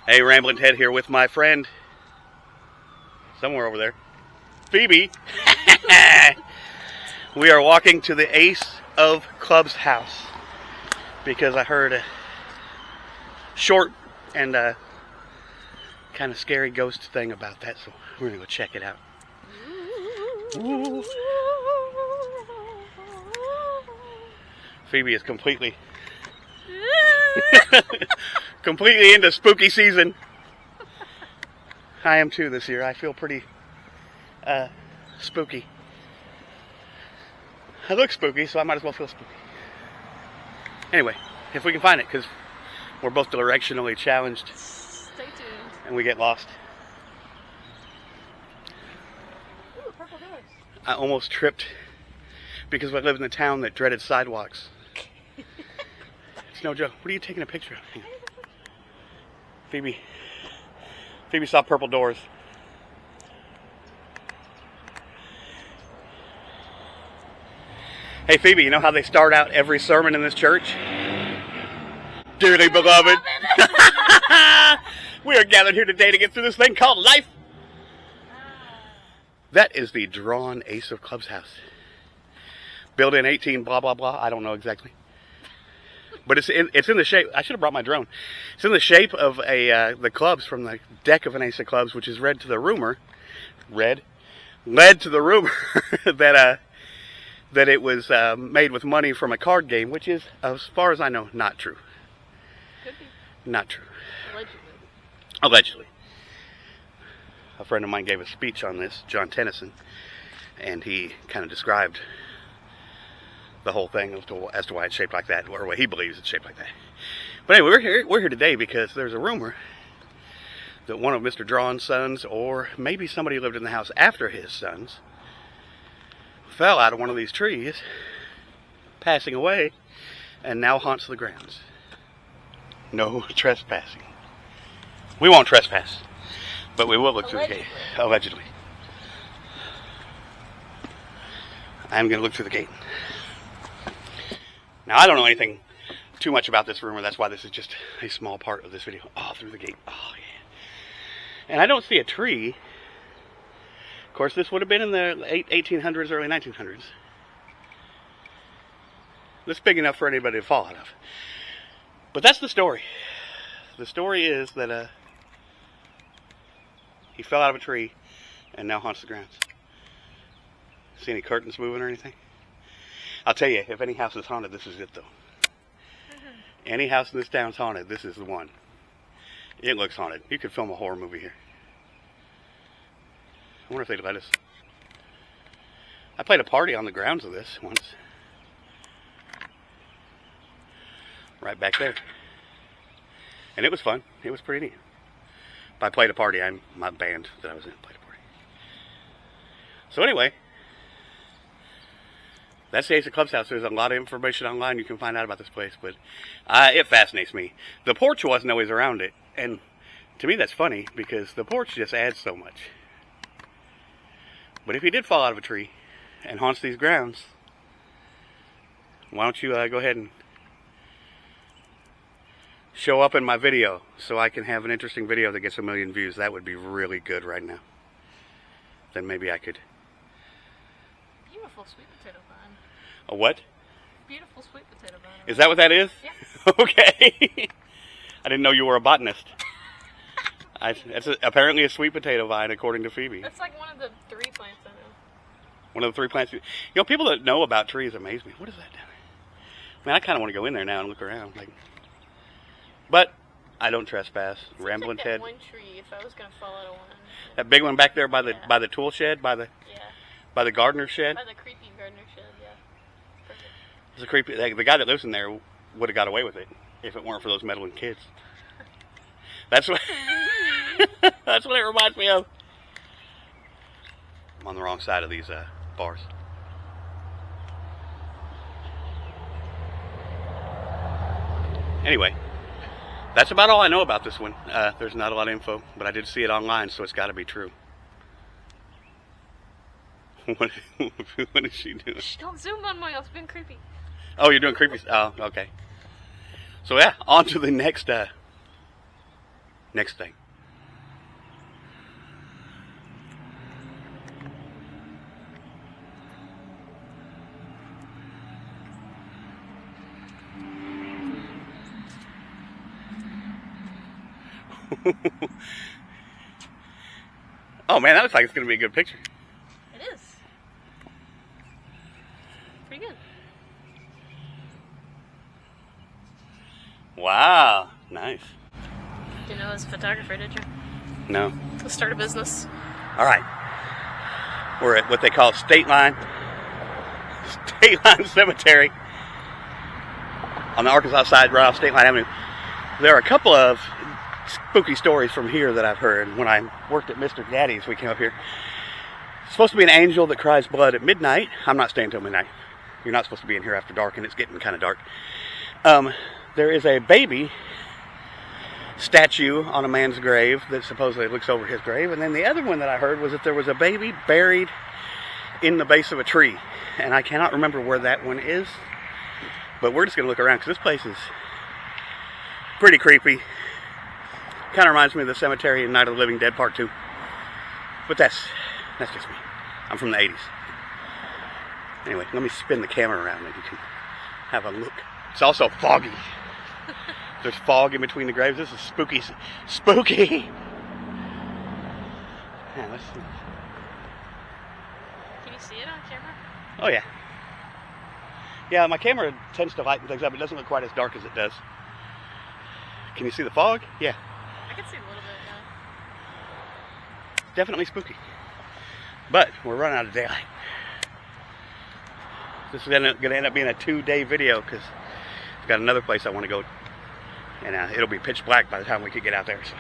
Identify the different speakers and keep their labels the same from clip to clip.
Speaker 1: Hey, Ramblin' Ted here with my friend, somewhere over there, Phoebe. We are walking to the Ace of Clubs house because I heard a short and kind of scary ghost thing about that, so we're gonna go check it out. Ooh. Phoebe is completely into spooky season. I am too this year. I feel pretty spooky. I look spooky, so I might as well feel spooky. Anyway, if we can find it, because we're both directionally challenged.
Speaker 2: Stay tuned.
Speaker 1: And we get lost.
Speaker 2: Ooh, purple doors.
Speaker 1: I almost tripped because I live in a town that dreaded sidewalks. It's no joke. What are you taking a picture of? Phoebe saw purple doors. Hey Phoebe, you know how they start out every sermon in this church? Dearly beloved, we are gathered here today to get through this thing called life. That is the drawn Ace of Clubs house. Built in 18 blah blah blah, I don't know exactly. But it's in the shape, I should have brought my drone. It's in the shape of the clubs from the deck of an Ace of Clubs, which is led to the rumor that it was made with money from a card game, which is, as far as I know, not true.
Speaker 2: Could be.
Speaker 1: Not true.
Speaker 2: Allegedly.
Speaker 1: A friend of mine gave a speech on this, John Tennyson, and he kind of described the whole thing as to why it's shaped like that, or what he believes it's shaped like that. But anyway, we're here today because there's a rumor that one of Mr. Drawn's sons, or maybe somebody who lived in the house after his sons, fell out of one of these trees, passing away, and now haunts the grounds. No trespassing. We won't trespass, but we will look through the gate. Allegedly. I'm going to look through the gate. Now, I don't know anything too much about this rumor. That's why this is just a small part of this video. Oh, through the gate. Oh, yeah. And I don't see a tree. Of course, this would have been in the 1800s, early 1900s. This is big enough for anybody to fall out of. But that's the story. The story is that he fell out of a tree and now haunts the grounds. See any curtains moving or anything? I'll tell you, if any house is haunted, this is it, though. Any house in this town's haunted, this is the one. It looks haunted. You could film a horror movie here. I wonder if they'd let us. I played a party on the grounds of this once. Right back there. And it was fun. It was pretty neat. By played a party, my band that I was in played a party. So anyway, that's the Ace of Clubs house. There's a lot of information online you can find out about this place, but it fascinates me. The porch wasn't always around it, and to me that's funny because the porch just adds so much. But if he did fall out of a tree and haunts these grounds, why don't you go ahead and show up in my video so I can have an interesting video that gets 1 million views. That would be really good right now. Then maybe I could.
Speaker 2: Beautiful sweet potato vine.
Speaker 1: A what?
Speaker 2: Beautiful sweet potato vine.
Speaker 1: Is that what that is?
Speaker 2: Yeah.
Speaker 1: Okay. I didn't know you were a botanist. It's apparently a sweet potato vine, according to Phoebe.
Speaker 2: That's like one of the 3 plants I know.
Speaker 1: One of the 3 plants. You know, people that know about trees amaze me. What is that down there? Man, I kind of want to go in there now and look around. But I don't trespass. Rambling Ted.
Speaker 2: One tree, if I was gonna fall out of one.
Speaker 1: That big one back there by the tool shed, by the gardener shed.
Speaker 2: By the creepy gardener shed, yeah. Perfect.
Speaker 1: It's a creepy. The guy that lives in there would have got away with it if it weren't for those meddling kids. That's what. That's what it reminds me of. I'm on the wrong side of these bars. Anyway, that's about all I know about this one. There's not a lot of info, but I did see it online, so it's got to be true. What is she doing?
Speaker 2: Shh, don't zoom on my house. It's been creepy.
Speaker 1: Oh, you're doing creepy. Oh, okay. So yeah, on to the next Next thing. Oh man, that looks like it's going to be a good picture.
Speaker 2: It is. Pretty good.
Speaker 1: Wow, nice.
Speaker 2: Didn't know I was a photographer, did you?
Speaker 1: No.
Speaker 2: Let's start a business.
Speaker 1: All right. We're at what they call State Line Cemetery on the Arkansas side, right off State Line Avenue. There are a couple of spooky stories from here that I've heard. When I worked at Mr. Gaddy's, we came up here. It's supposed to be an angel that cries blood at midnight. I'm not staying till midnight. You're not supposed to be in here after dark, and it's getting kind of dark. There is a baby statue on a man's grave that supposedly looks over his grave. And then the other one that I heard was that there was a baby buried in the base of a tree. And I cannot remember where that one is. But we're just going to look around because this place is pretty creepy. Kind of reminds me of the cemetery in Night of the Living Dead Part 2. But that's just me. I'm from the 80s. Anyway, let me spin the camera around and you can have a look. It's also foggy. There's fog in between the graves. This is spooky. Spooky! Yeah, let's see.
Speaker 2: Can you see it on camera?
Speaker 1: Oh, yeah. Yeah, my camera tends to lighten things up. It doesn't look quite as dark as it does. Can you see the fog? Yeah.
Speaker 2: I can see a little bit, yeah.
Speaker 1: Definitely spooky. But we're running out of daylight. This is going to end up being a 2-day video because I've got another place I want to go. And it'll be pitch black by the time we could get out there. So.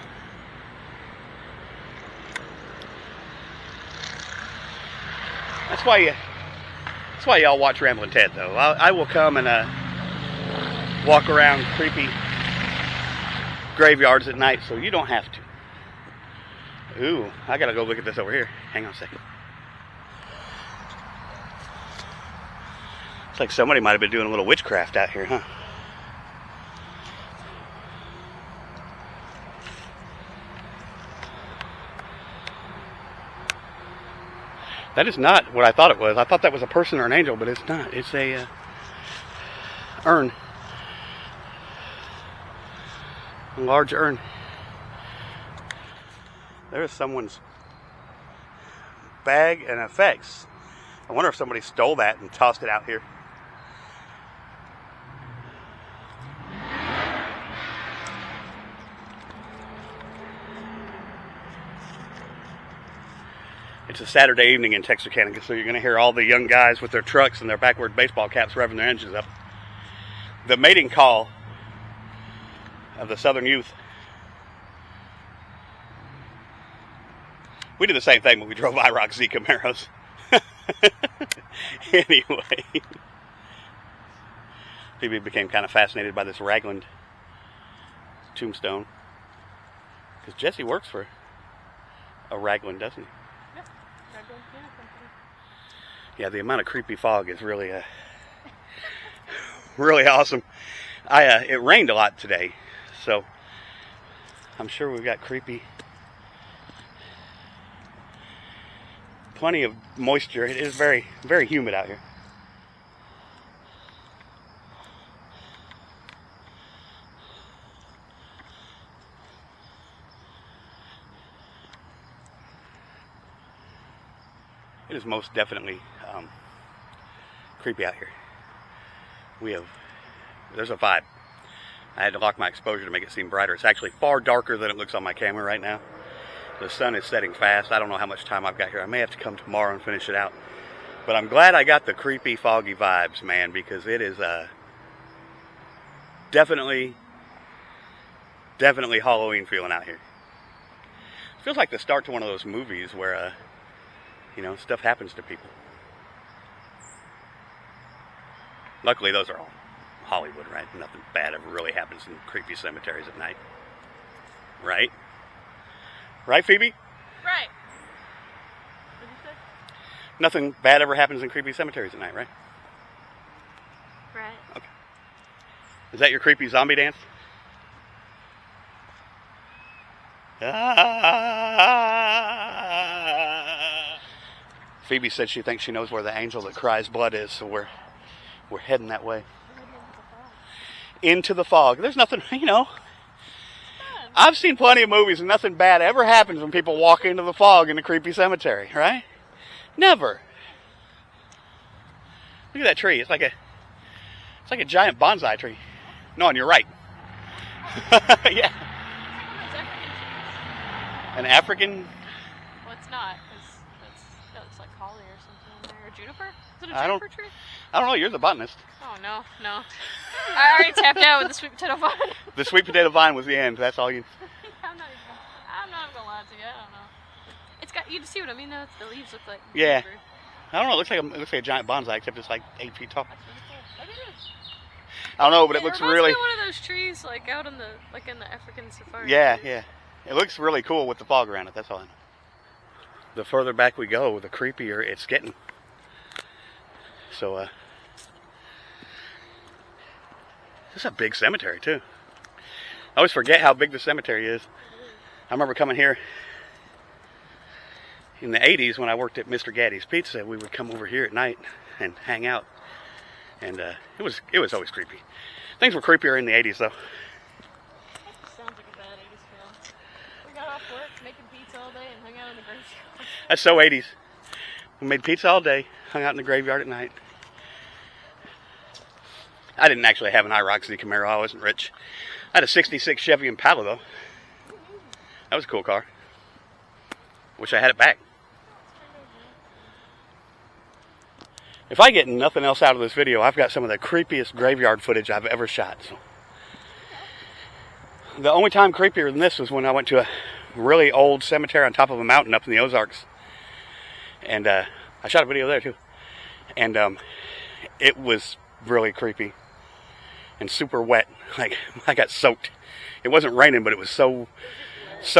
Speaker 1: That's why y'all watch Ramblin' Ted, though. I will come and walk around creepy graveyards at night, so you don't have to. Ooh, I gotta go look at this over here. Hang on a second. It's like somebody might have been doing a little witchcraft out here, huh? That is not what I thought it was. I thought that was a person or an angel, but it's not. It's a urn. A large urn. There's someone's bag and effects. I wonder if somebody stole that and tossed it out here. It's a Saturday evening in Texarkana, so you're going to hear all the young guys with their trucks and their backward baseball caps revving their engines up. The mating call of the Southern youth. We did the same thing when we drove IROC Z Camaros. Anyway. Phoebe became kind of fascinated by this Ragland tombstone. Because Jesse works for a Ragland, doesn't he? Yeah, the amount of creepy fog is really really awesome. It rained a lot today, so I'm sure we've got plenty of moisture. It is very, very humid out here. It is most definitely creepy out here. There's a vibe. I had to lock my exposure to make it seem brighter. It's actually far darker than it looks on my camera right now. The sun is setting fast. I don't know how much time I've got here. I may have to come tomorrow and finish it out. But I'm glad I got the creepy, foggy vibes, man, because it is definitely Halloween feeling out here. It feels like the start to one of those movies where stuff happens to people. Luckily, those are all Hollywood, right? Nothing bad ever really happens in creepy cemeteries at night. Right? Right, Phoebe?
Speaker 2: Right. What did you say?
Speaker 1: Nothing bad ever happens in creepy cemeteries at night, right?
Speaker 2: Right.
Speaker 1: Okay. Is that your creepy zombie dance? Ah. Phoebe said she thinks she knows where the angel that cries blood is, so we're heading that way. Into the fog. There's nothing, you know. I've seen plenty of movies and nothing bad ever happens when people walk into the fog in a creepy cemetery, right? Never. Look at that tree. It's like a giant bonsai tree. No, on your right. Yeah. An African?
Speaker 2: Well, it's not, because that looks like holly or something in there. Or juniper? Is it a juniper tree?
Speaker 1: I don't know. You're the botanist.
Speaker 2: Oh, no. I already tapped out with the sweet potato vine.
Speaker 1: The sweet potato vine was the end. That's all you...
Speaker 2: I'm not going to lie to you. I don't know. It's got, you see what I mean, though? The leaves look like
Speaker 1: yeah.
Speaker 2: juniper.
Speaker 1: I don't know. It looks like a giant bonsai, except it's like 8 feet tall.
Speaker 2: That's really cool. Maybe it is.
Speaker 1: I don't know, but it looks really...
Speaker 2: It reminds me of one of those trees, like out in the African safari.
Speaker 1: Yeah, yeah. It looks really cool with the fog around it, that's all I know. The further back we go, the creepier it's getting. So, this is a big cemetery, too. I always forget how big the cemetery is. I remember coming here in the 80s when I worked at Mr. Gaddy's Pizza. We would come over here at night and hang out. And it was always creepy. Things were creepier in the 80s, though.
Speaker 2: Sounds like a bad 80s film. We got off work making pizza all day and hung out in the graveyard.
Speaker 1: That's so 80s. We made pizza all day, hung out in the graveyard at night. I didn't actually have an IROC Camaro. I wasn't rich. I had a 66 Chevy Impala, though. That was a cool car. Wish I had it back. If I get nothing else out of this video, I've got some of the creepiest graveyard footage I've ever shot. So. The only time creepier than this was when I went to a really old cemetery on top of a mountain up in the Ozarks. And I shot a video there too. And it was really creepy and super wet. Like, I got soaked. It wasn't raining, but it was so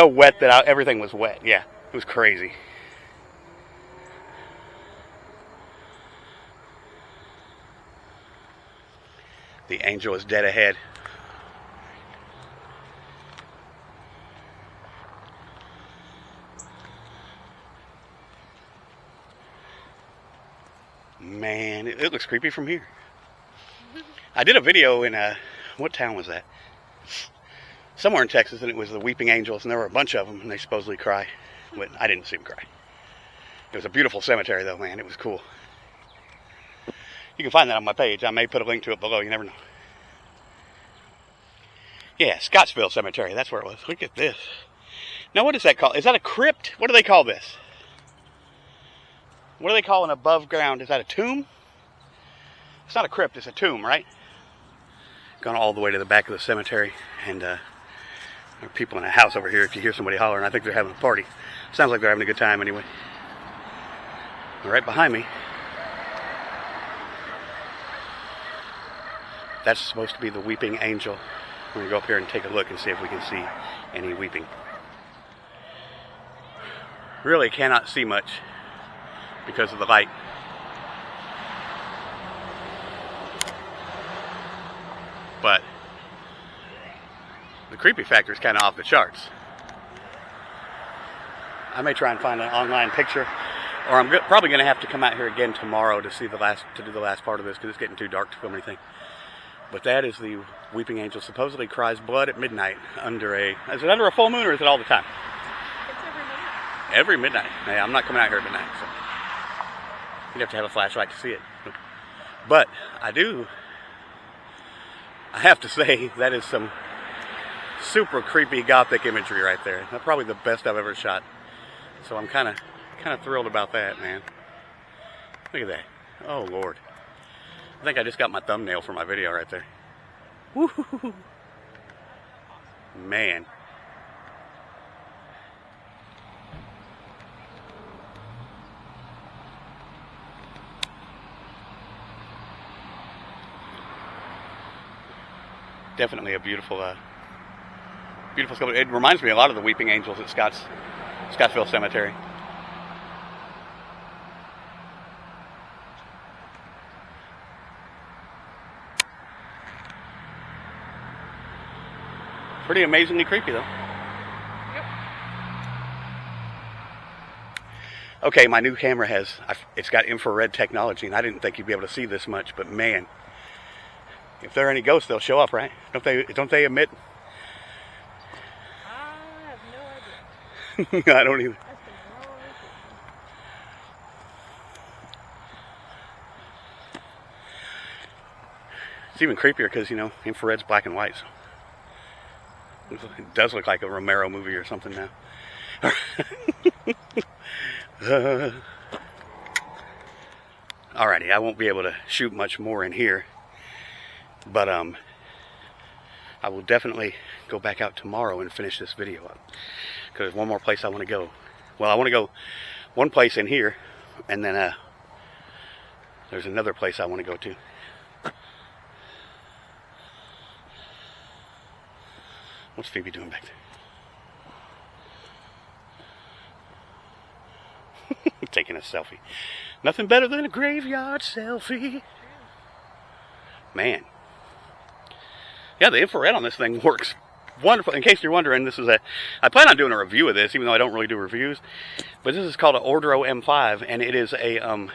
Speaker 1: wet that everything was wet. Yeah, it was crazy. The angel is dead ahead. Man, it looks creepy from here. I did a video in what town was that? Somewhere in Texas, and it was the Weeping Angels, and there were a bunch of them, and they supposedly cry. But I didn't see them cry. It was a beautiful cemetery, though, man. It was cool. You can find that on my page. I may put a link to it below. You never know. Yeah, Scottsville Cemetery. That's where it was. Look at this. Now, what is that called? Is that a crypt? What do they call this? What do they call an above ground? Is that a tomb? It's not a crypt. It's a tomb, right? Gone all the way to the back of the cemetery. And there are people in a house over here. If you hear somebody hollering, I think they're having a party. Sounds like they're having a good time anyway. Right behind me, that's supposed to be the Weeping Angel. We're going to go up here and take a look and see if we can see any weeping. Really cannot see much because of the light. But the creepy factor is kind of off the charts. I may try and find an online picture, or I'm probably going to have to come out here again tomorrow to do the last part of this because it's getting too dark to film anything. But that is the Weeping Angel. Supposedly cries blood at midnight under a... Is it under a full moon or is it all the time?
Speaker 2: It's every midnight.
Speaker 1: Every midnight. Yeah, I'm not coming out here at midnight, so you'd have to have a flashlight to see it. But I have to say that is some super creepy gothic imagery right there. That's probably the best I've ever shot. So I'm kind of thrilled about that, man. Look at that. Oh Lord. I think I just got my thumbnail for my video right there. Woo-hoo-hoo. Man. Definitely a beautiful sculpture. It reminds me a lot of the Weeping Angels at Scottsville Cemetery. Pretty amazingly creepy, though.
Speaker 2: Yep.
Speaker 1: Okay, my new camera it's got infrared technology, and I didn't think you'd be able to see this much, but man, if there are any ghosts, they'll show up, right? Don't they emit?
Speaker 2: I have no idea.
Speaker 1: I don't either.
Speaker 2: That's been a long weekend.
Speaker 1: It's even creepier because, you know, infrared's black and white. So it does look like a Romero movie or something now. Alrighty, I won't be able to shoot much more in here, but I will definitely go back out tomorrow and finish this video up, because there's one more place I want to go. Well, I want to go one place in here, and then there's another place I want to go to. What's Phoebe doing back there? Taking a selfie. Nothing better than a graveyard selfie. Man. Yeah, the infrared on this thing works wonderful. In case you're wondering, I plan on doing a review of this, even though I don't really do reviews. But this is called an Ordro M5, and it is I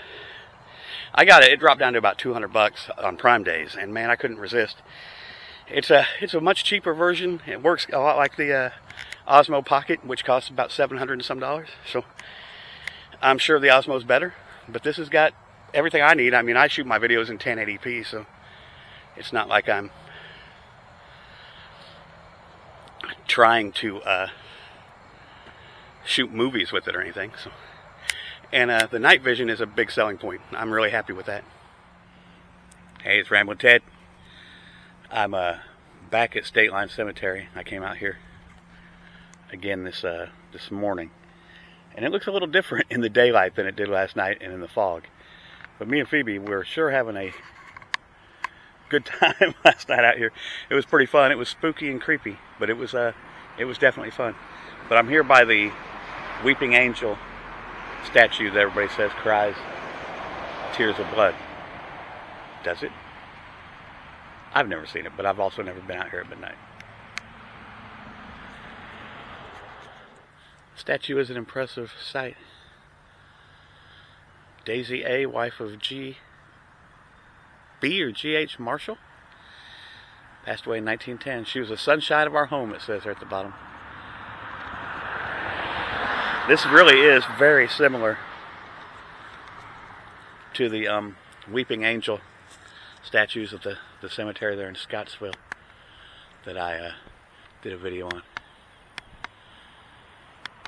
Speaker 1: got it. It dropped down to about $200 on Prime days, and man, I couldn't resist. It's a much cheaper version. It works a lot like the Osmo Pocket, which costs about $700 and some. So I'm sure the Osmo's better, but this has got everything I need. I mean, I shoot my videos in 1080p, so it's not like I'm trying to shoot movies with it or anything. So, and the night vision is a big selling point. I'm really happy with that. Hey, it's Ramblin' Ted. I'm back at State Line Cemetery. I came out here again this morning, and it looks a little different in the daylight than it did last night and in the fog. But me and Phoebe were sure having a good time last night out here. It was pretty fun. It was spooky and creepy, but it was definitely fun. But I'm here by the Weeping Angel statue that everybody says cries tears of blood. Does it? I've never seen it, but I've also never been out here at midnight. Statue is an impressive sight. Daisy A., wife of G. B. or G.H. Marshall, passed away in 1910. She was the sunshine of our home, it says there at the bottom. This really is very similar to the Weeping Angel statues of the cemetery there in Scottsville that I did a video on.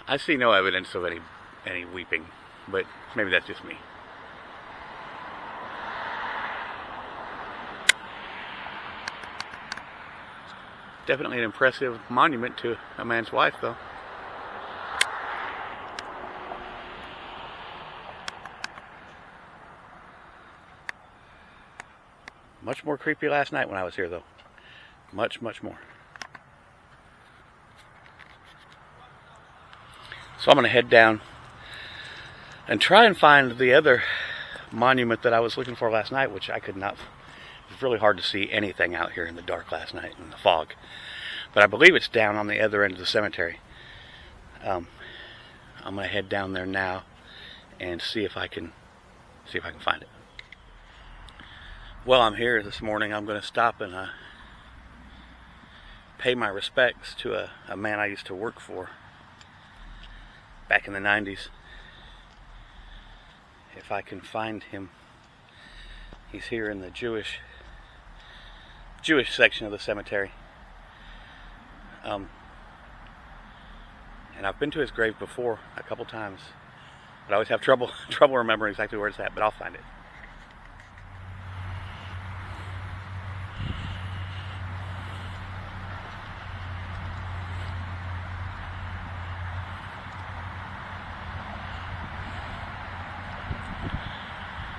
Speaker 1: I see no evidence of any weeping, but maybe that's just me. Definitely an impressive monument to a man's wife, though. Much more creepy last night when I was here, though. Much, much more. So I'm going to head down and try and find the other monument that I was looking for last night, which I could not. It was really hard to see anything out here in the dark last night in the fog. But I believe it's down on the other end of the cemetery. I'm going to head down there now and see if I can find it. While I'm here this morning, I'm going to stop and pay my respects to a man I used to work for back in the 90s. If I can find him. He's here in the Jewish section of the cemetery. And I've been to his grave before a couple times, but I always have trouble remembering exactly where it's at, but I'll find it.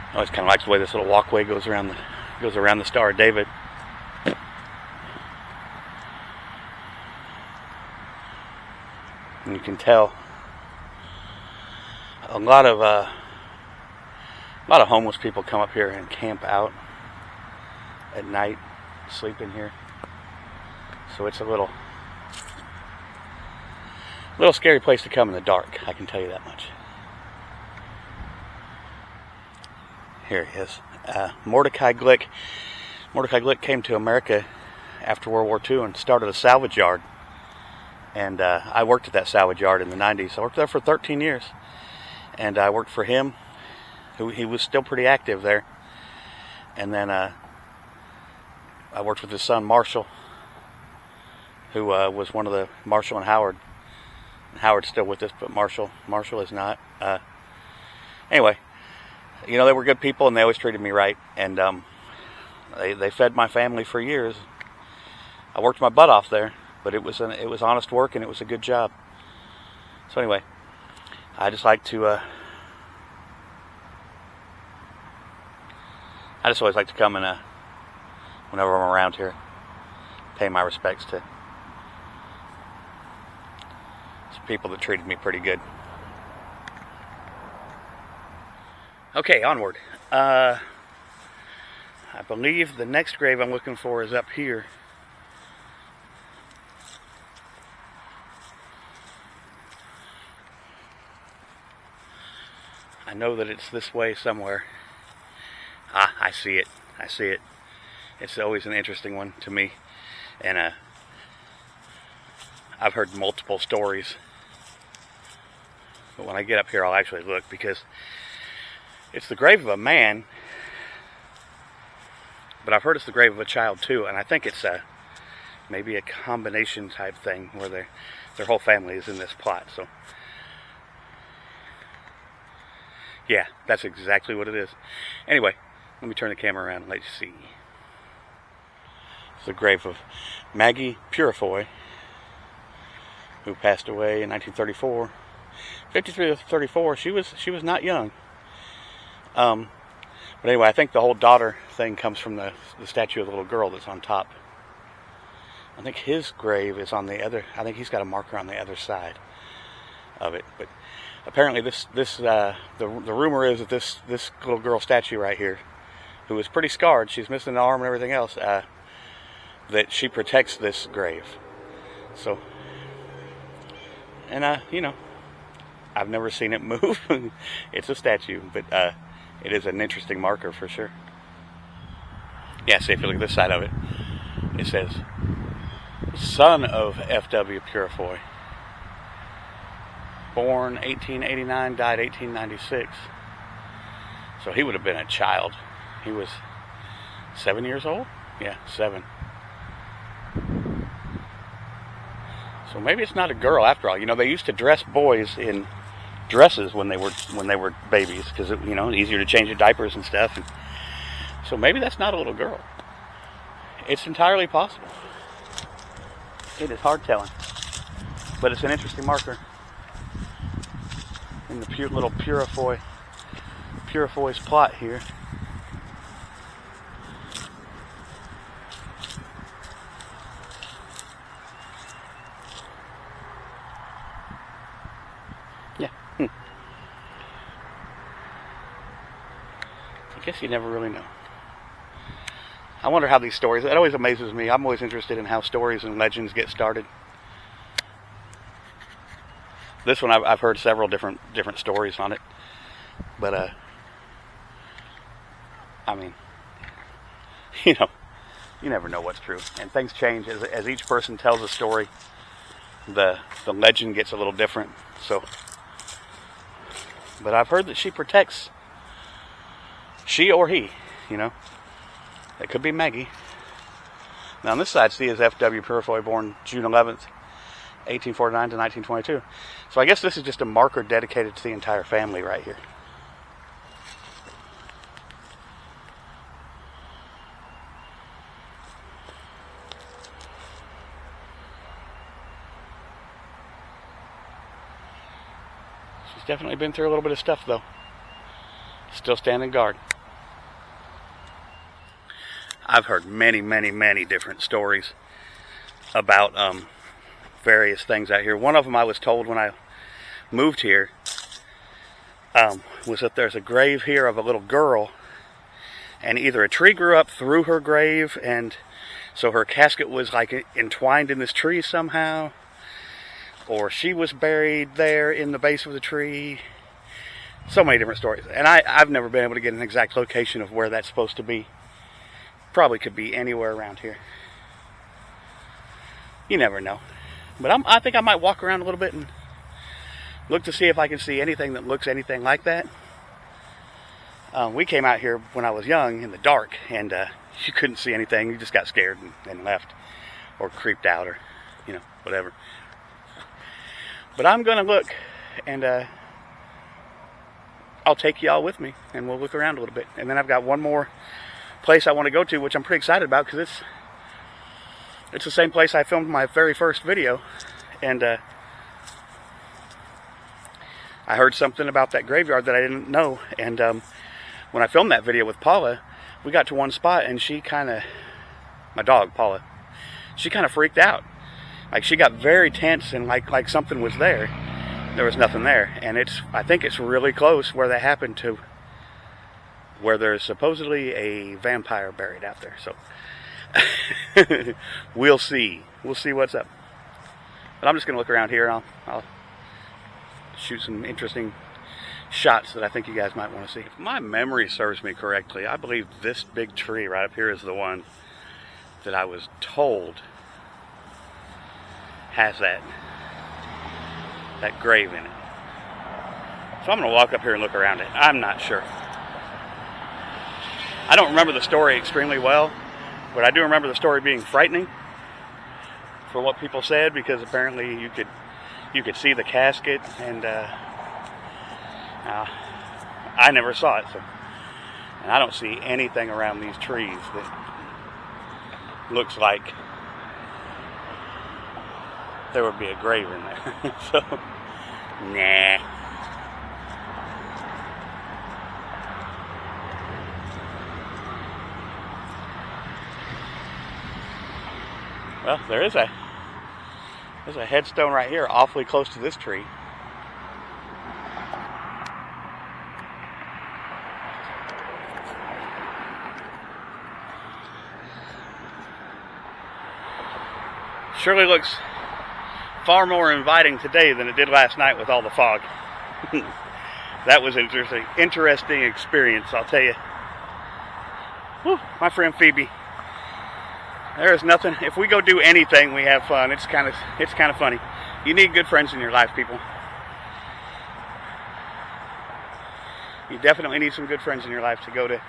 Speaker 1: I always kind of like the way this little walkway goes around the Star of David. And you can tell a lot of homeless people come up here and camp out at night, sleep in here. So it's a little scary place to come in the dark, I can tell you that much. Here he is. Mordecai Glick. Mordecai Glick came to America after World War II and started a salvage yard. And I worked at that salvage yard in the 90s. I worked there for 13 years. And I worked for him. He was still pretty active there. And then I worked with his son, Marshall, who was one of the, Marshall and Howard. Howard's still with us, but Marshall is not. Anyway, you know, they were good people and they always treated me right. And they fed my family for years. I worked my butt off there, but it was honest work and it was a good job. So anyway, I just like to I just always like to come and whenever I'm around here, pay my respects to some people that treated me pretty good. Okay, onward. I believe the next grave I'm looking for is up here. I know that it's this way somewhere. Ah, I see it. I see it. It's always an interesting one to me. And I've heard multiple stories. But when I get up here, I'll actually look because it's the grave of a man. But I've heard it's the grave of a child too. And I think it's maybe a combination type thing where their whole family is in this plot. So yeah, that's exactly what it is. Anyway, let me turn the camera around and let you see. It's the grave of Maggie Purifoy, who passed away in 1934. 53 to 34, she was not young. But anyway, I think the whole daughter thing comes from the statue of the little girl that's on top. I think his grave is on the other, I think he's got a marker on the other side of it. But apparently the rumor is that this little girl statue right here, who is pretty scarred, she's missing an arm and everything else, that she protects this grave. So, and you know, I've never seen it move. It's a statue, but it is an interesting marker for sure. Yeah, see if you look at this side of it, it says, son of F.W. Purifoy. Born 1889, died 1896. So he would have been a child. He was 7 years old? Yeah, 7. So maybe it's not a girl after all. You know, they used to dress boys in dresses when they were babies because, you know, easier to change the diapers and stuff. And so maybe that's not a little girl. It's entirely possible. It is hard telling. But it's an interesting marker in the little Purifoy's plot here. Yeah. I guess you never really know. I wonder how these stories, it always amazes me. I'm always interested in how stories and legends get started. This one I've heard several different stories on it, but I mean, you know, you never know what's true, and things change as each person tells a story. The legend gets a little different. So, but I've heard that she protects, she or he, you know, it could be Maggie. Now on this side, see, is F.W. Purifoy, born June 11th. 1849 to 1922. So I guess this is just a marker dedicated to the entire family right here. She's definitely been through a little bit of stuff though. Still standing guard. I've heard many different stories about various things out here. One of them I was told when I moved here was that there's a grave here of a little girl, and either a tree grew up through her grave, and so her casket was like entwined in this tree somehow, or she was buried there in the base of the tree. So many different stories. And I've never been able to get an exact location of where that's supposed to be. Probably could be anywhere around here. You never know. But I think I might walk around a little bit and look to see if I can see anything that looks anything like that. We came out here when I was young in the dark, and you couldn't see anything. You just got scared and left, or creeped out, or whatever. But I'm gonna look, and I'll take y'all with me, and we'll look around a little bit. And then I've got one more place I want to go to, which I'm pretty excited about, because it's the same place I filmed my very first video, and I heard something about that graveyard that I didn't know. And when I filmed that video with Paula, we got to one spot, and my dog Paula, she kind of freaked out. Like, she got very tense, and like something was there. There was nothing there, and I think it's really close where that happened to where there's supposedly a vampire buried out there. So we'll see what's up. But I'm just gonna look around here, and I'll shoot some interesting shots that I think you guys might want to see. If my memory serves me correctly, I believe this big tree right up here is the one that I was told has that grave in it. So I'm gonna walk up here and look around it. I'm not sure. I don't remember the story extremely well, but I do remember the story being frightening for what people said, because apparently you could see the casket, and I never saw it, and I don't see anything around these trees that looks like there would be a grave in there. So, nah. Well, there's a headstone right here, awfully close to this tree. Surely looks far more inviting today than it did last night with all the fog. That was an interesting experience, I'll tell you. Whew, my friend Phoebe. There is nothing. If we go do anything, we have fun. It's kind of funny. You need good friends in your life, people. You definitely need some good friends in your life to go to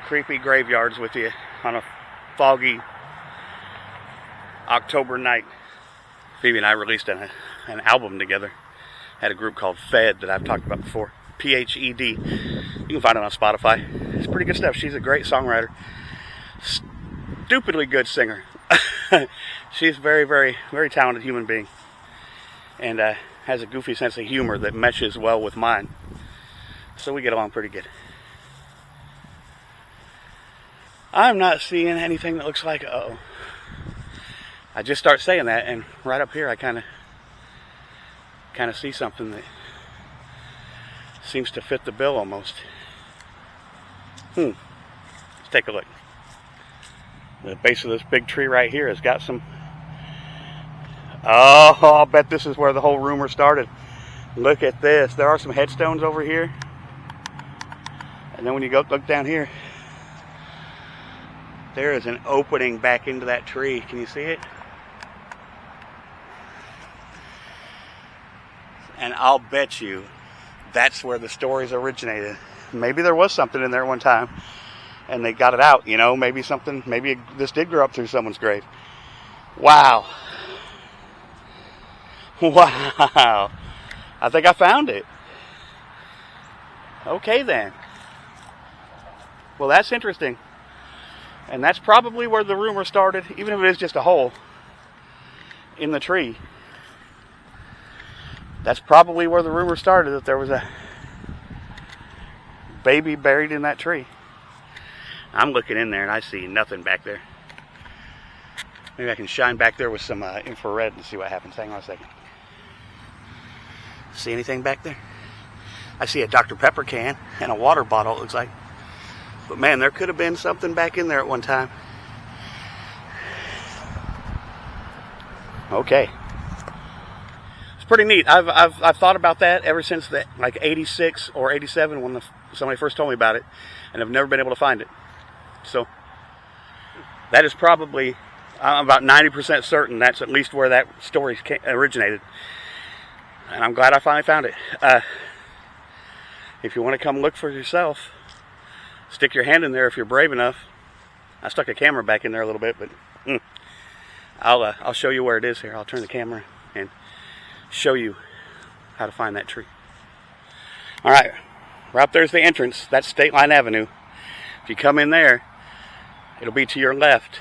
Speaker 1: creepy graveyards with you on a foggy October night. Phoebe and I released an album together. Had a group called Fed that I've talked about before. Phed. You can find it on Spotify. It's pretty good stuff. She's a great songwriter. Stupidly good singer. She's a very, very, very talented human being, and has a goofy sense of humor that meshes well with mine. So we get along pretty good. I'm not seeing anything that looks like I just start saying that, and right up here I kind of see something that seems to fit the bill almost. Let's take a look. The base of this big tree right here has got some... Oh, I'll bet this is where the whole rumor started. Look at this. There are some headstones over here. And then when you go look down here, there is an opening back into that tree. Can you see it? And I'll bet you that's where the stories originated. Maybe there was something in there one time, and they got it out, maybe this did grow up through someone's grave. Wow. Wow. I think I found it. Okay then. Well, that's interesting. And that's probably where the rumor started, even if it is just a hole in the tree. That's probably where the rumor started, that there was a baby buried in that tree. I'm looking in there and I see nothing back there. Maybe I can shine back there with some infrared and see what happens. Hang on a second. See anything back there? I see a Dr. Pepper can and a water bottle, it looks like. But man, there could have been something back in there at one time. Okay. It's pretty neat. I've thought about that ever since like 86 or 87 when somebody first told me about it, and I've never been able to find it. So that is probably, I'm about 90% certain that's at least where that story originated. And I'm glad I finally found it. If you want to come look for yourself, stick your hand in there if you're brave enough. I stuck a camera back in there a little bit, but I'll show you where it is here. I'll turn the camera and show you how to find that tree. All right, right up there's the entrance. That's State Line Avenue. If you come in there, it'll be to your left,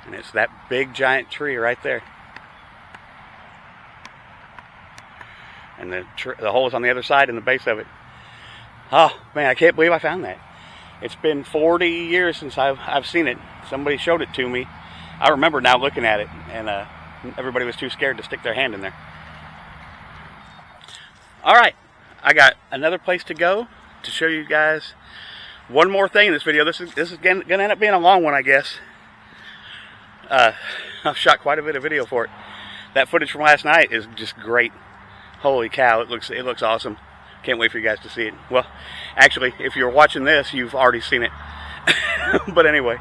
Speaker 1: and it's that big giant tree right there. And the hole is on the other side in the base of it. Oh man, I can't believe I found that. It's been 40 years since I've seen it. Somebody showed it to me. I remember now looking at it, and everybody was too scared to stick their hand in there. All right, I got another place to go to show you guys one more thing in this video. This is gonna end up being a long one, I guess. I've shot quite a bit of video for it. That footage from last night is just great. Holy cow, it looks awesome. Can't wait for you guys to see it. Well, actually, if you're watching this, you've already seen it. But anyway,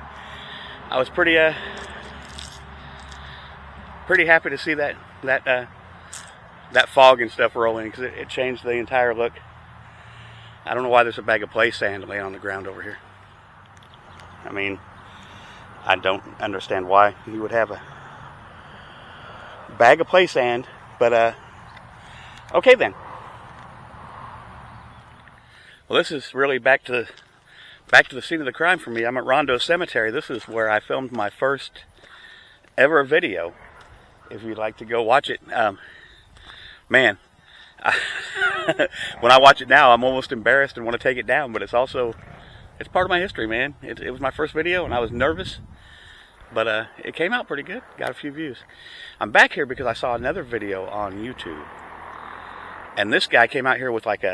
Speaker 1: I was pretty happy to see that fog and stuff rolling, because it changed the entire look. I don't know why there's a bag of play sand laying on the ground over here. I mean, I don't understand why you would have a bag of play sand, but okay then. Well, this is really back to the scene of the crime for me. I'm at Rondo Cemetery. This is where I filmed my first ever video. If you'd like to go watch it, man, when I watch it now, I'm almost embarrassed and want to take it down. But it's part of my history, man. It was my first video, and I was nervous, but it came out pretty good. Got a few views. I'm back here because I saw another video on YouTube, and this guy came out here with like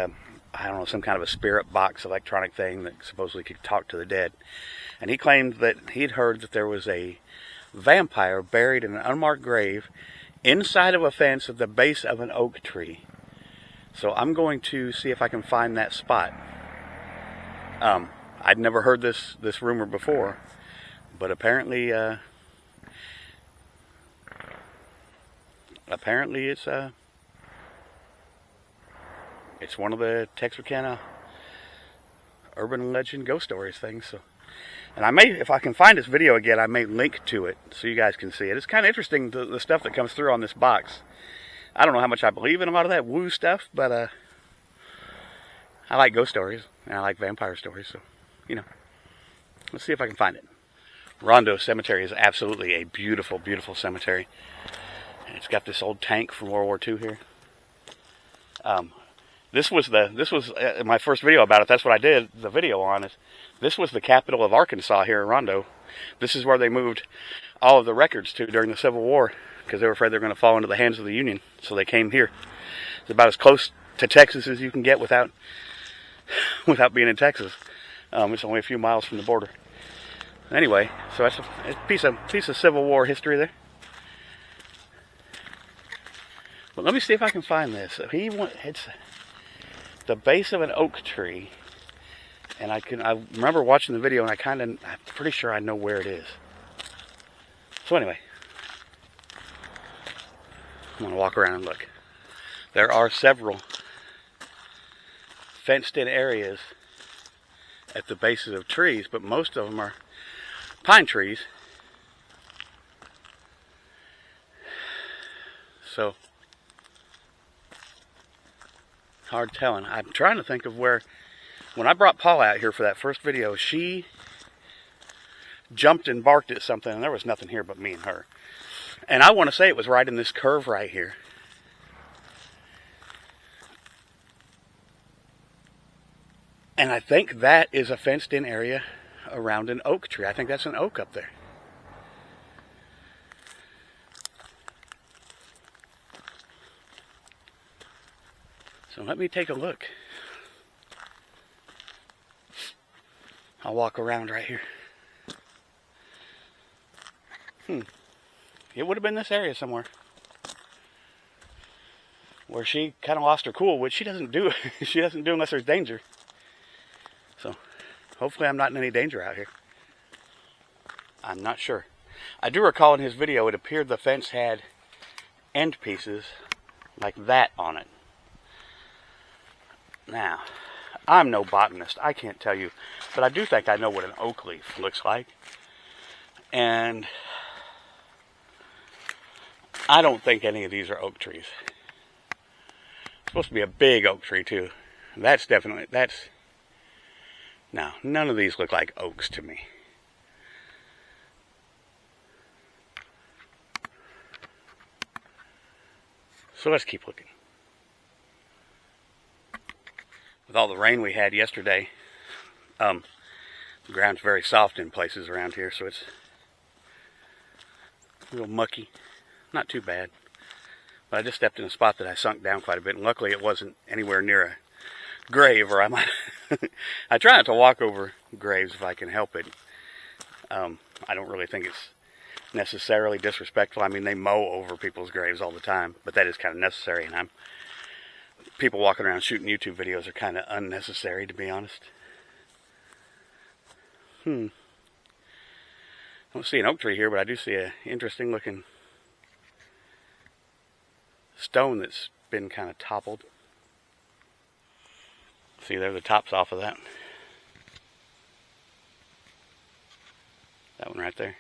Speaker 1: I don't know, some kind of a spirit box electronic thing that supposedly could talk to the dead. And he claimed that he'd heard that there was a vampire buried in an unmarked grave inside of a fence at the base of an oak tree. So I'm going to see if I can find that spot. I'd never heard this rumor before, but apparently it's one of the Texarkana urban legend ghost stories things. So, and I may, if I can find this video again, I may link to it so you guys can see it. It's kind of interesting, the stuff that comes through on this box. I don't know how much I believe in a lot of that woo stuff, but I like ghost stories and I like vampire stories. So, you know, let's see if I can find it. Rondo Cemetery is absolutely a beautiful, beautiful cemetery. And it's got this old tank from World War II here. This was my first video about it. That's what I did the video on. This was the capital of Arkansas here in Rondo. This is where they moved all of the records to during the Civil War, because they were afraid they were going to fall into the hands of the Union. So they came here. It's about as close to Texas as you can get without being in Texas. It's only a few miles from the border. Anyway, so that's a piece of Civil War history there. But let me see if I can find this. It's the base of an oak tree, and I remember watching the video, and I'm pretty sure I know where it is. So anyway, I'm going to walk around and look. There are several fenced-in areas at the bases of trees, but most of them are pine trees. So, hard telling. I'm trying to think of where, when I brought Paula out here for that first video, she jumped and barked at something, and there was nothing here but me and her. And I want to say it was right in this curve right here. And I think that is a fenced-in area around an oak tree. I think that's an oak up there. So let me take a look. I'll walk around right here. It would have been this area somewhere. where she kind of lost her cool, which she doesn't do. She doesn't do unless there's danger. So hopefully I'm not in any danger out here. I'm not sure. I do recall in his video it appeared the fence had end pieces like that on it. Now, I'm no botanist. I can't tell you. But I do think I know what an oak leaf looks like. And I don't think any of these are oak trees. It's supposed to be a big oak tree too. No, none of these look like oaks to me. So let's keep looking. With all the rain we had yesterday, the ground's very soft in places around here, so it's a little mucky. Not too bad. But I just stepped in a spot that I sunk down quite a bit, and luckily it wasn't anywhere near a grave, or I might... I try not to walk over graves if I can help it. I don't really think it's necessarily disrespectful. I mean, they mow over people's graves all the time, but that is kind of necessary, and people walking around shooting YouTube videos are kind of unnecessary, to be honest. I don't see an oak tree here, but I do see an interesting looking stone that's been kind of toppled. See, there the top's off of that. That one right there.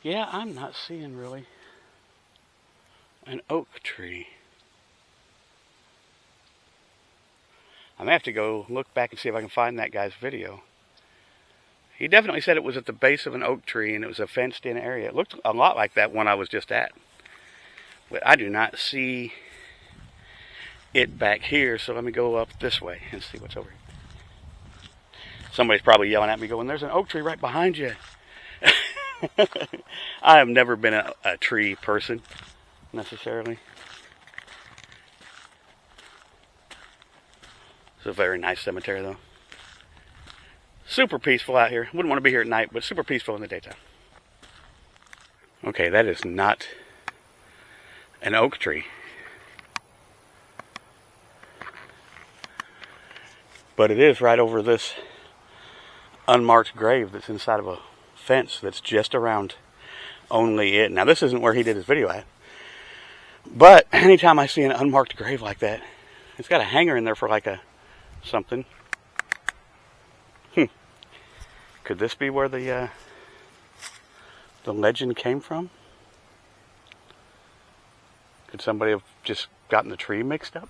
Speaker 1: Yeah, I'm not seeing really an oak tree. I may have to go look back and see if I can find that guy's video. He definitely said it was at the base of an oak tree and it was a fenced-in area. It looked a lot like that one I was just at. But I do not see it back here, so let me go up this way and see what's over here. Somebody's probably yelling at me going, "There's an oak tree right behind you." I have never been a tree person, necessarily. It's a very nice cemetery, though. Super peaceful out here. Wouldn't want to be here at night, but super peaceful in the daytime. Okay, that is not an oak tree. But it is right over this unmarked grave that's inside of a fence that's just around only it. Now, this isn't where he did his video at. But anytime I see an unmarked grave like that, it's got a hanger in there for like a something. Could this be where the legend came from? Could somebody have just gotten the tree mixed up?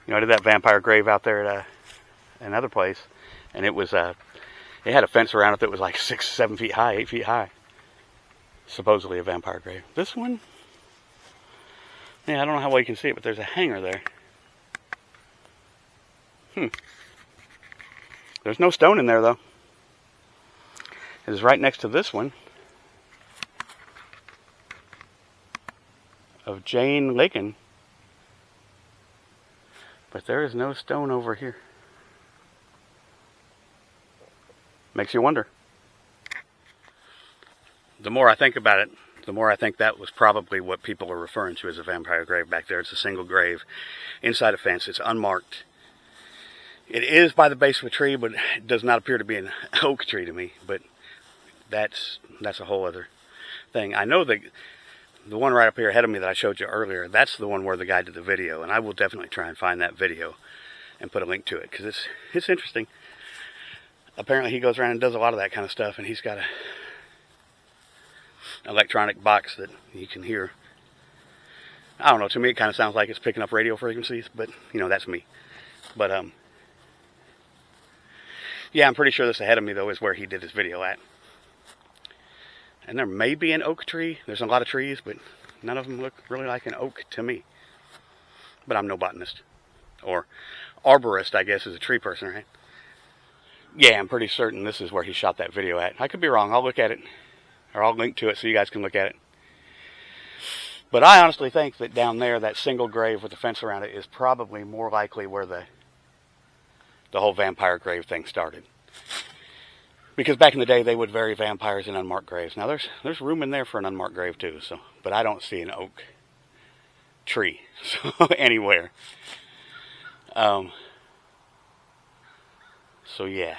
Speaker 1: You know, I did that vampire grave out there at another place, and it was it had a fence around it that was like 6, 7 feet high, 8 feet high. Supposedly a vampire grave. This one, yeah, I don't know how well you can see it, but there's a hanger there. There's no stone in there, though. It is right next to this one of Jane Lakin. But there is no stone over here. Makes you wonder. The more I think about it, the more I think that was probably what people are referring to as a vampire grave back there. It's a single grave inside a fence. It's unmarked. It is by the base of a tree, but it does not appear to be an oak tree to me. But that's a whole other thing. I know the one right up here ahead of me that I showed you earlier, that's the one where the guy did the video. And I will definitely try and find that video and put a link to it, because it's interesting. Apparently he goes around and does a lot of that kind of stuff, and he's got a electronic box that you can hear. I don't know, to me it kind of sounds like it's picking up radio frequencies, but you know, that's me. But yeah, I'm pretty sure this ahead of me though is where he did his video at. And there may be an oak tree. There's a lot of trees, but none of them look really like an oak to me. But I'm no botanist. Or arborist, I guess, is a tree person, right? Yeah, I'm pretty certain this is where he shot that video at. I could be wrong. I'll look at it. Or I'll link to it so you guys can look at it. But I honestly think that down there, that single grave with the fence around it is probably more likely where the whole vampire grave thing started. Because back in the day, they would bury vampires in unmarked graves. Now, there's room in there for an unmarked grave, too. So, but I don't see an oak tree anywhere. So, yeah.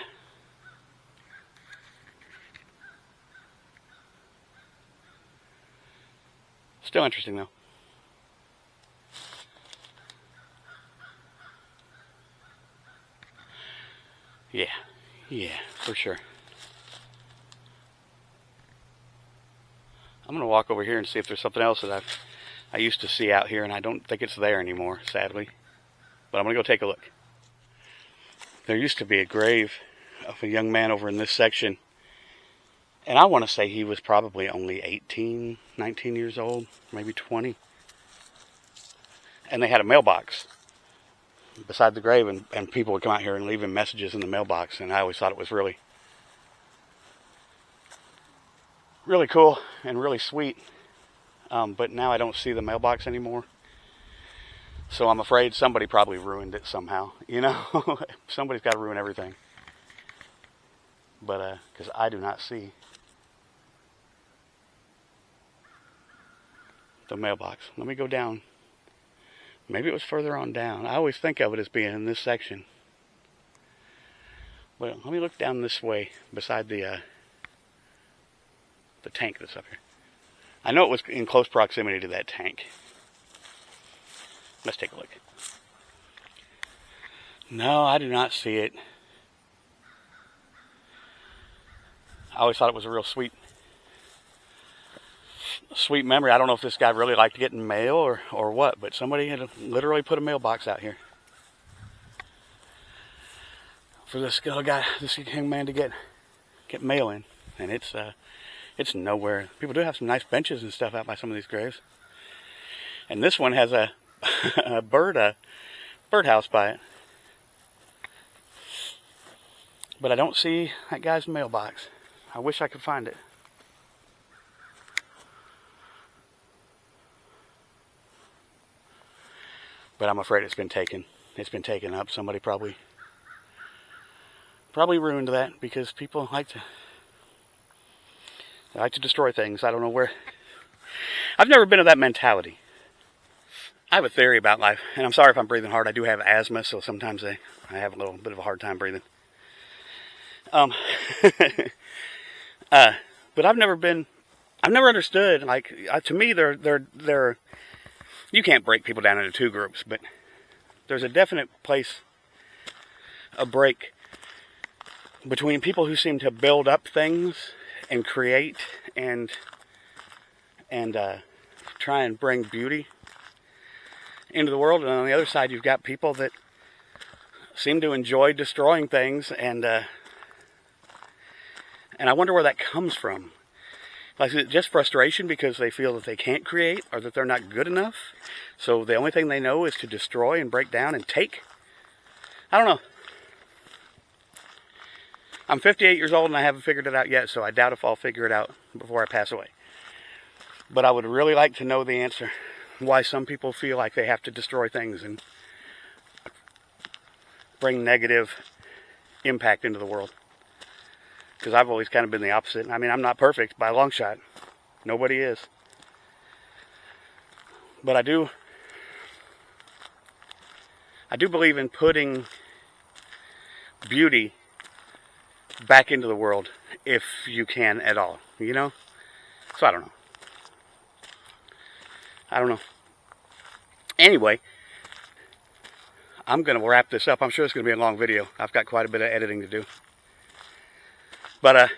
Speaker 1: Still interesting, though. Yeah, for sure. I'm going to walk over here and see if there's something else that I used to see out here, and I don't think it's there anymore, sadly. But I'm going to go take a look. There used to be a grave of a young man over in this section, and I want to say he was probably only 18, 19 years old, maybe 20. And they had a mailbox beside the grave, and people would come out here and leave him messages in the mailbox, and I always thought it was really cool and really sweet. But now I don't see the mailbox anymore, so I'm afraid somebody probably ruined it somehow, you know. Somebody's got to ruin everything, but because I do not see the mailbox. Let me go down. Maybe it was further on down. I always think of it as being in this section. Well, let me look down this way beside the tank that's up here. I know it was in close proximity to that tank. Let's take a look. No, I do not see it. I always thought it was a real sweet memory. I don't know if this guy really liked getting mail or what, but somebody had literally put a mailbox out here for this little guy, this young man to get mail in, and it's nowhere. People do have some nice benches and stuff out by some of these graves, and this one has a birdhouse by it, but I don't see that guy's mailbox. I wish I could find it. But I'm afraid it's been taken. It's been taken up. Somebody probably ruined that, because people like to destroy things. I don't know where. I've never been of that mentality. I have a theory about life, and I'm sorry if I'm breathing hard. I do have asthma, so sometimes I have a little bit of a hard time breathing. But I've never understood. Like, to me, they're. You can't break people down into two groups, but there's a definite place, a break between people who seem to build up things and create and try and bring beauty into the world, and on the other side you've got people that seem to enjoy destroying things, and I wonder where that comes from. Like, is it just frustration because they feel that they can't create, or that they're not good enough? So the only thing they know is to destroy and break down and take? I don't know. I'm 58 years old and I haven't figured it out yet, so I doubt if I'll figure it out before I pass away. But I would really like to know the answer. Why some people feel like they have to destroy things and bring negative impact into the world. Because I've always kind of been the opposite. I mean, I'm not perfect by a long shot. Nobody is. But I do believe in putting beauty back into the world if you can at all, you know? So I don't know. Anyway, I'm going to wrap this up. I'm sure it's going to be a long video. I've got quite a bit of editing to do. But,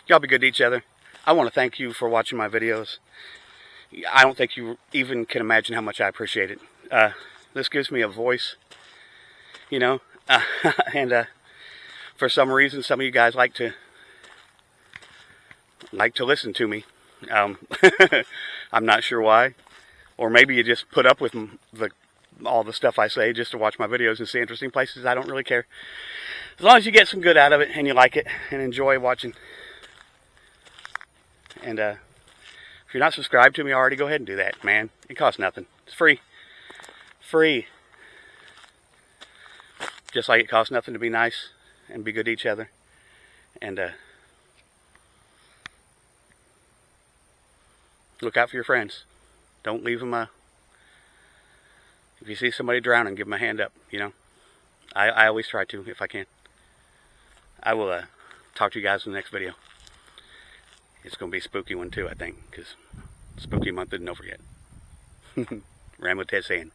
Speaker 1: y'all be good to each other. I want to thank you for watching my videos. I don't think you even can imagine how much I appreciate it. This gives me a voice, you know, and for some reason, some of you guys like to listen to me. I'm not sure why. Or maybe you just put up with all the stuff I say just to watch my videos and see interesting places. I don't really care. As long as you get some good out of it and you like it and enjoy watching. And if you're not subscribed to me already, go ahead and do that, man. It costs nothing. It's free. Free. Just like it costs nothing to be nice and be good to each other. And look out for your friends. Don't leave them. If you see somebody drowning, give them a hand up. You know, I always try to if I can. I will talk to you guys in the next video. It's going to be a spooky one too, I think, because spooky month isn't over yet. Rambo Ted saying,